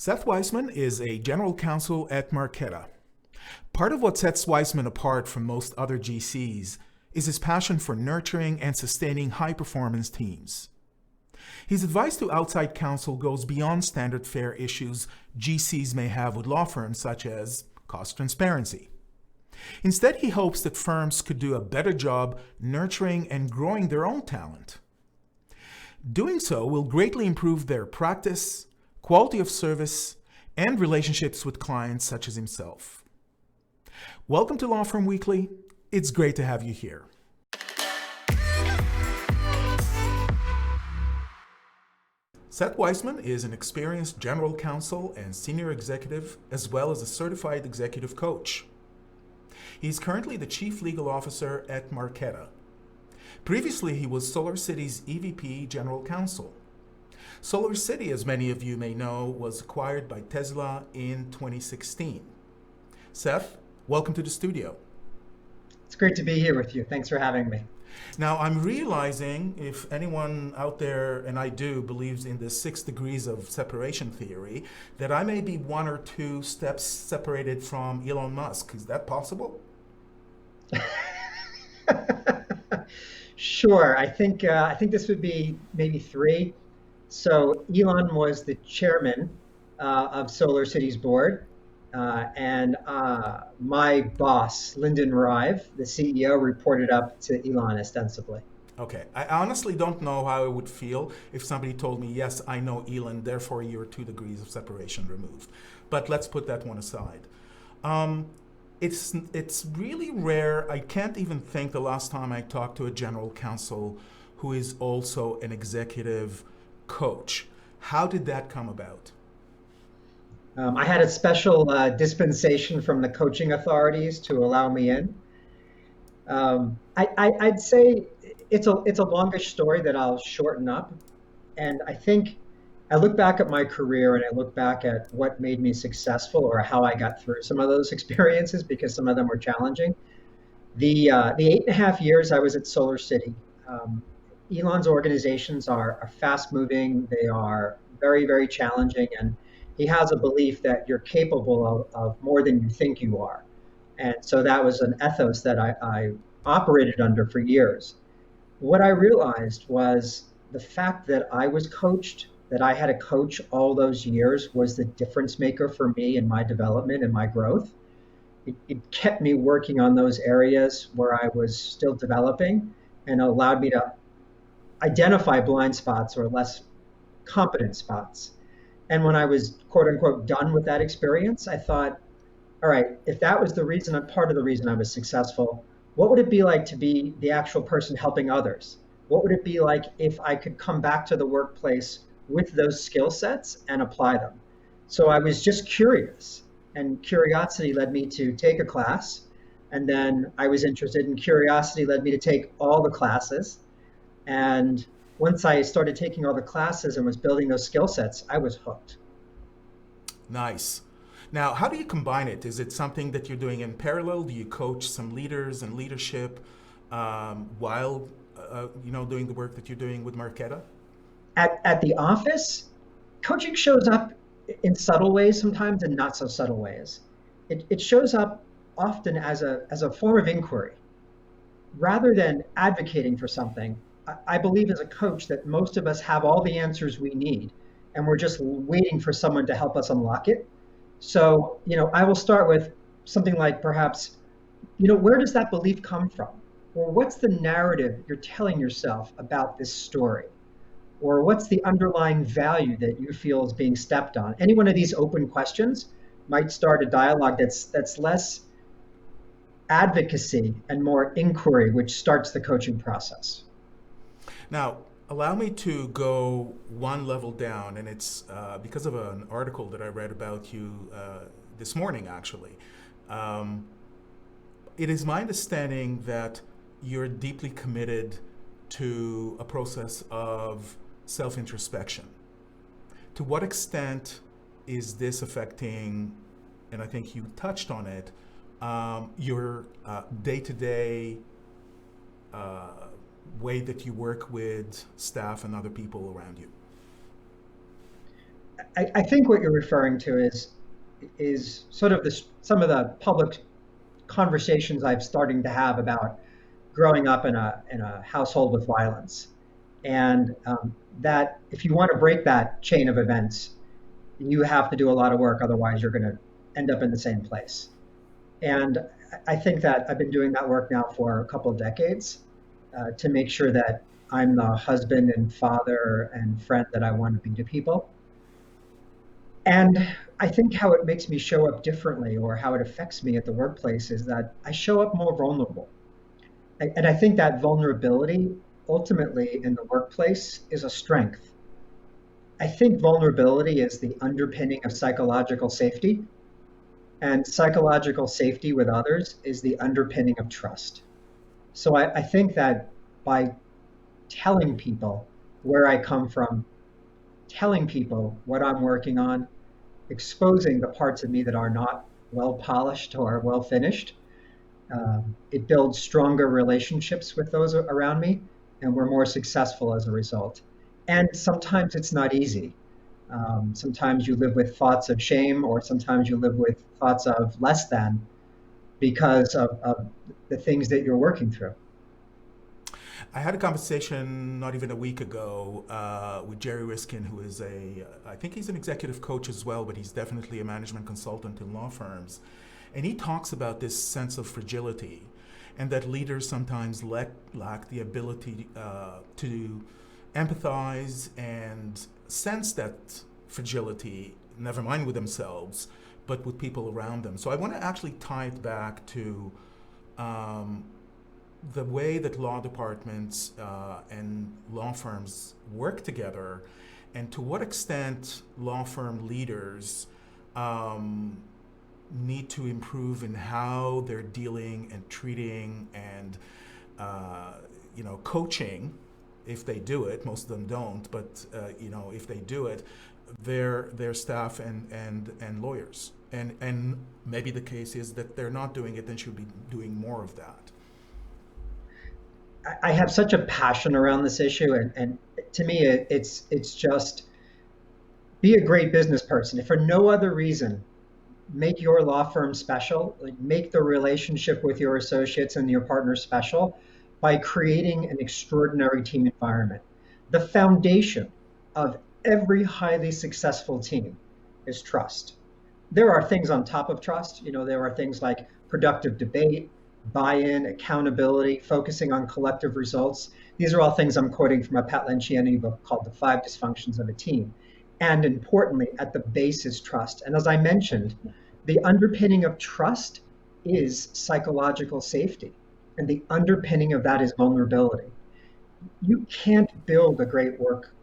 Seth Weissman is a general counsel at Marqeta. Part of what sets Weissman apart from most other GCs is his passion for nurturing and sustaining high-performance teams. His advice to outside counsel goes beyond standard fare issues GCs may have with law firms, such as cost transparency. Instead, he hopes that firms could do a better job nurturing and growing their own talent. Doing so will greatly improve their practice, quality of service, and relationships with clients such as himself. Welcome to Law Firm Weekly. It's great to have you here. Seth Weissman is an experienced general counsel and senior executive, as well as a certified executive coach. He's currently the chief legal officer at Marqeta. Previously, he was SolarCity's EVP general counsel. SolarCity, as many of you may know, was acquired by Tesla in 2016. Seth, welcome to the studio. It's great to be here with you. Thanks for having me. Now, I'm realizing if anyone out there, and I do, believes in the 6 degrees of separation theory, that I may be 1 or 2 steps separated from Elon Musk. Is that possible? Sure. I think this would be maybe 3. So Elon was the chairman of SolarCity's board, and my boss, Lyndon Rive, the CEO, reported up to Elon ostensibly. Okay. I honestly don't know how I would feel if somebody told me, yes, I know Elon, therefore you're 2 degrees of separation removed. But let's put that one aside. It's really rare. I can't even think the last time I talked to a general counsel who is also an executive coach. How did that come about? I had a special dispensation from the coaching authorities to allow me in. I'd say it's a longish story that I'll shorten up. And I think I look back at my career and I look back at what made me successful or how I got through some of those experiences, because some of them were challenging. The 8.5 years I was at SolarCity, Elon's organizations are fast moving. They are very, very challenging. And he has a belief that you're capable of more than you think you are. And so that was an ethos that I operated under for years. What I realized was the fact that I was coached, that I had a coach all those years, was the difference maker for me in my development and my growth. It kept me working on those areas where I was still developing and allowed me to identify blind spots or less competent spots. And when I was, quote unquote, done with that experience, I thought, all right, if that was the reason, part of the reason I was successful, what would it be like to be the actual person helping others? What would it be like if I could come back to the workplace with those skill sets and apply them? So I was just curious, and curiosity led me to take a class. And then I was interested, and curiosity led me to take all the classes. And once I started taking all the classes and was building those skill sets, I was hooked. Nice. Now, how do you combine it? Is it something that you're doing in parallel? Do you coach some leaders and leadership while doing the work that you're doing with Marqeta? At the office, coaching shows up in subtle ways sometimes and not so subtle ways. It shows up often as a form of inquiry. Rather than advocating for something, I believe as a coach that most of us have all the answers we need, and we're just waiting for someone to help us unlock it. So, I will start with something like perhaps, where does that belief come from? Or what's the narrative you're telling yourself about this story? Or what's the underlying value that you feel is being stepped on? Any one of these open questions might start a dialogue that's less advocacy and more inquiry, which starts the coaching process. Now, allow me to go one level down, and it's because of an article that I read about you this morning, actually. It is my understanding that you're deeply committed to a process of self-introspection. To what extent is this affecting, and I think you touched on it, your day-to-day way that you work with staff and other people around you? I think what you're referring to is sort of some of the public conversations I'm starting to have about growing up in a household with violence, and that if you want to break that chain of events, you have to do a lot of work. Otherwise, you're going to end up in the same place. And I think that I've been doing that work now for a couple of decades to make sure that I'm the husband and father and friend that I want to be to people. And I think how it makes me show up differently or how it affects me at the workplace is that I show up more vulnerable. And I think that vulnerability ultimately in the workplace is a strength. I think vulnerability is the underpinning of psychological safety, and psychological safety with others is the underpinning of trust. So I think that by telling people where I come from, telling people what I'm working on, exposing the parts of me that are not well polished or well finished, it builds stronger relationships with those around me, and we're more successful as a result. And sometimes it's not easy. Sometimes you live with thoughts of shame, or sometimes you live with thoughts of less than because of the things that you're working through. I had a conversation not even a week ago with Jerry Riskin, who is I think he's an executive coach as well, but he's definitely a management consultant in law firms. And he talks about this sense of fragility and that leaders sometimes lack the ability to empathize and sense that fragility, never mind with themselves, but with people around them. So I want to actually tie it back to the way that law departments and law firms work together, and to what extent law firm leaders need to improve in how they're dealing and treating and coaching, if they do it. Most of them don't, but if they do it, their staff and lawyers. And maybe the case is that they're not doing it and should be doing more of that. I have such a passion around this issue, and to me, it's just be a great business person. If for no other reason, make your law firm special, like make the relationship with your associates and your partners special by creating an extraordinary team environment. The foundation of every highly successful team is trust. There are things on top of trust. There are things like productive debate, buy-in, accountability, focusing on collective results. These are all things I'm quoting from a Pat Lencioni book called The Five Dysfunctions of a Team. And importantly, at the base is trust. And as I mentioned, the underpinning of trust is psychological safety. And the underpinning of that is vulnerability. You can't build a great work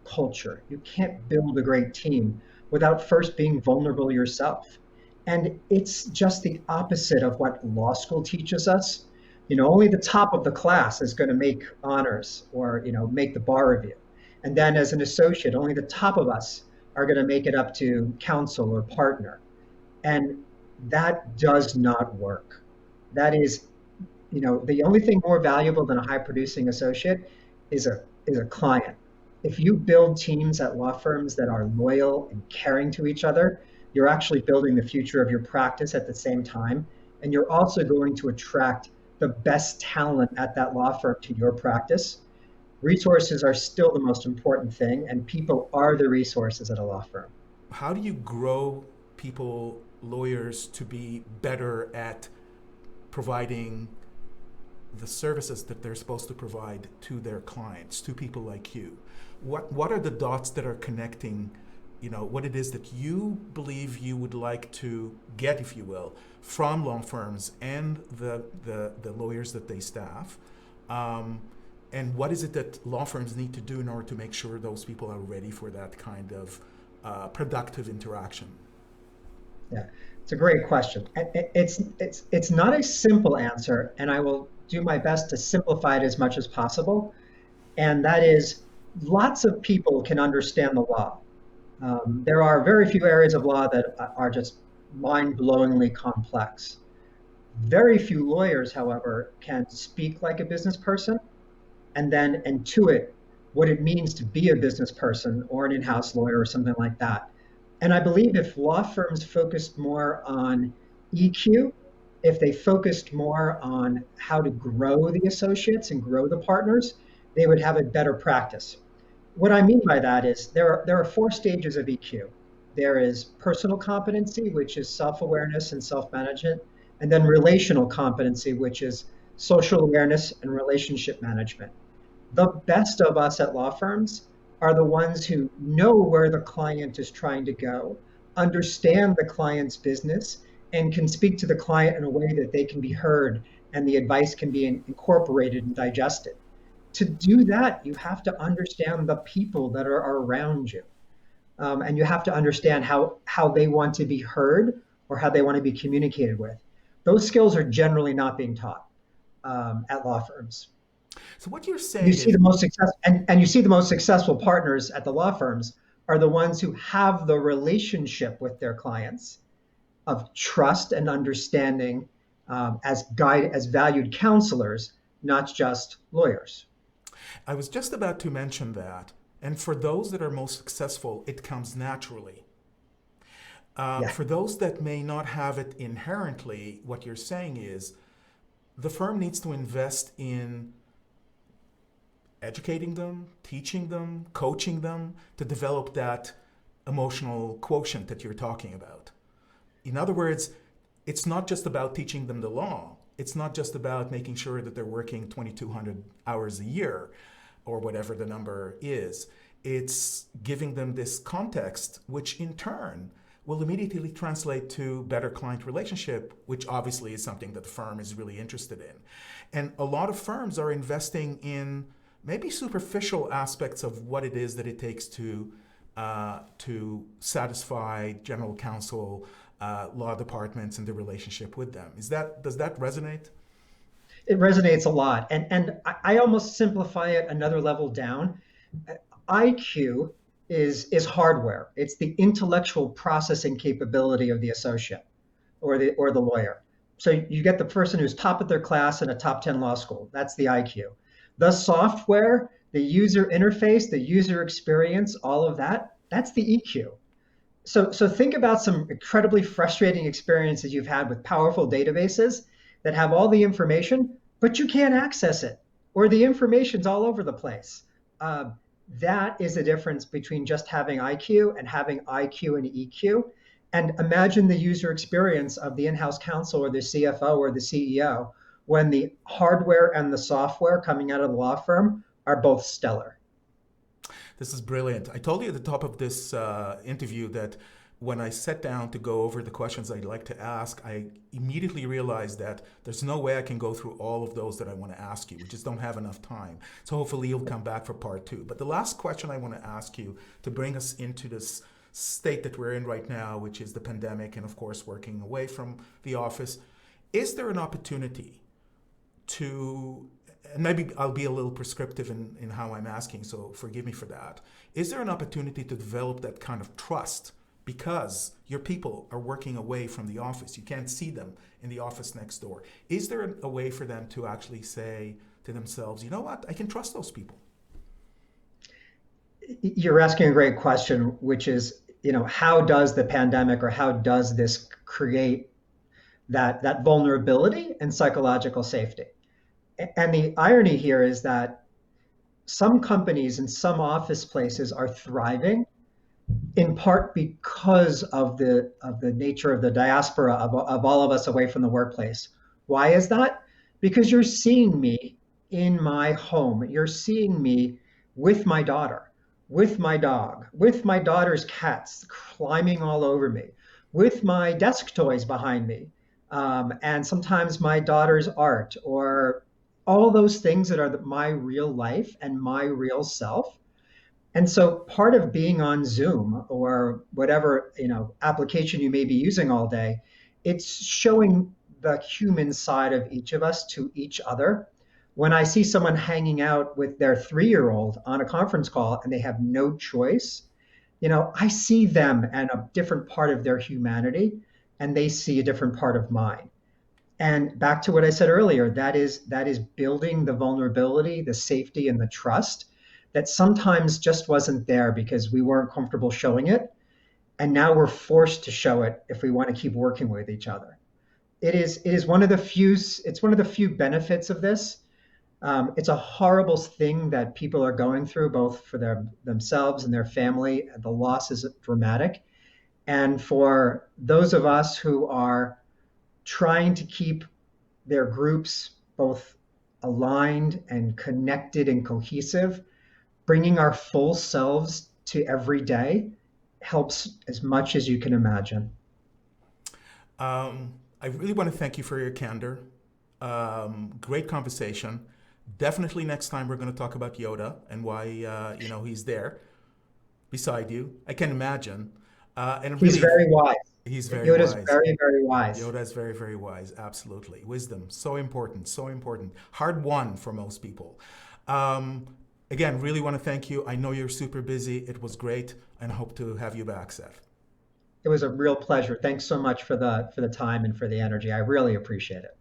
culture. You can't build a great team without first being vulnerable yourself. And it's just the opposite of what law school teaches us. Only the top of the class is going to make honors or, make the bar review. And then as an associate, only the top of us are going to make it up to counsel or partner. And that does not work. That is, the only thing more valuable than a high producing associate is a client. If you build teams at law firms that are loyal and caring to each other, you're actually building the future of your practice at the same time. And you're also going to attract the best talent at that law firm to your practice. Resources are still the most important thing, and people are the resources at a law firm. How do you grow people, lawyers, to be better at providing the services that they're supposed to provide to their clients, to people like you? What are the dots that are connecting, what it is that you believe you would like to get, if you will, from law firms and the lawyers that they staff? And what is it that law firms need to do in order to make sure those people are ready for that kind of productive interaction? Yeah, it's a great question. It's not a simple answer, and I will do my best to simplify it as much as possible. And that is, lots of people can understand the law. There are very few areas of law that are just mind-blowingly complex. Very few lawyers, however, can speak like a business person and then intuit what it means to be a business person or an in-house lawyer or something like that. And I believe if law firms focused more on EQ, if they focused more on how to grow the associates and grow the partners, they would have a better practice. What I mean by that is there are four stages of EQ. There is personal competency, which is self-awareness and self-management, and then relational competency, which is social awareness and relationship management. The best of us at law firms are the ones who know where the client is trying to go, understand the client's business, and can speak to the client in a way that they can be heard and the advice can be incorporated and digested. To do that, you have to understand the people that are around you. And you have to understand how they want to be heard or how they want to be communicated with. Those skills are generally not being taught at law firms. So what you're You saying see is, the most success and you see the most successful partners at the law firms are the ones who have the relationship with their clients of trust and understanding, as valued counselors, not just lawyers. I was just about to mention that. And for those that are most successful, it comes naturally. Yeah. For those that may not have it inherently, what you're saying is the firm needs to invest in educating them, teaching them, coaching them to develop that emotional quotient that you're talking about. In other words, it's not just about teaching them the law. It's not just about making sure that they're working 2,200 hours a year or whatever the number is. It's giving them this context, which in turn will immediately translate to better client relationship, which obviously is something that the firm is really interested in. And a lot of firms are investing in maybe superficial aspects of what it is that it takes to satisfy general counsel, law departments, and the relationship with them. Does that resonate? It resonates a lot. And I almost simplify it another level down. IQ is hardware. It's the intellectual processing capability of the associate or the lawyer. So you get the person who's top of their class in a top 10 law school. That's the IQ. The software, the user interface, the user experience, all of that, that's the EQ. So think about some incredibly frustrating experiences you've had with powerful databases that have all the information, but you can't access it, or the information's all over the place. Uh, that is the difference between just having IQ and having IQ and EQ. And imagine the user experience of the in-house counsel or the CFO or the CEO when the hardware and the software coming out of the law firm are both stellar. This is brilliant. I told you at the top of this interview that when I sat down to go over the questions I'd like to ask, I immediately realized that there's no way I can go through all of those that I want to ask you. We just don't have enough time. So hopefully you'll come back for part two. But the last question I want to ask you to bring us into this state that we're in right now, which is the pandemic and of course working away from the office, is there an opportunity to, and maybe I'll be a little prescriptive in how I'm asking, so forgive me for that. Is there an opportunity to develop that kind of trust because your people are working away from the office? You can't see them in the office next door. Is there a way for them to actually say to themselves, you know what, I can trust those people? You're asking a great question, which is, how does the pandemic or how does this create that vulnerability and psychological safety? And the irony here is that some companies and some office places are thriving in part because of the nature of the diaspora of all of us away from the workplace. Why is that? Because you're seeing me in my home. You're seeing me with my daughter, with my dog, with my daughter's cats climbing all over me, with my desk toys behind me, and sometimes my daughter's art, or all those things that are my real life and my real self. And so part of being on Zoom or whatever, application you may be using all day, it's showing the human side of each of us to each other. When I see someone hanging out with their 3-year-old on a conference call and they have no choice, I see them and a different part of their humanity, and they see a different part of mine. And back to what I said earlier, that is building the vulnerability, the safety, and the trust that sometimes just wasn't there because we weren't comfortable showing it. And now we're forced to show it if we want to keep working with each other. It is one of the few it's one of the few benefits of this. It's a horrible thing that people are going through, both for themselves and their family. The loss is dramatic. And for those of us who are trying to keep their groups both aligned and connected and cohesive, bringing our full selves to every day helps as much as you can imagine. I really want to thank you for your candor. Great conversation. Definitely next time we're going to talk about Yoda and why he's there beside you. I can imagine. And He's really, very wise. he's very Yoda's wise. very, very wise. Yoda is very, very wise. Absolutely. Wisdom, so important, so important. Hard won for most people. Again, really want to thank you. I know you're super busy. It was great, and hope to have you back, Seth. It was a real pleasure. Thanks so much for the time and for the energy. I really appreciate it.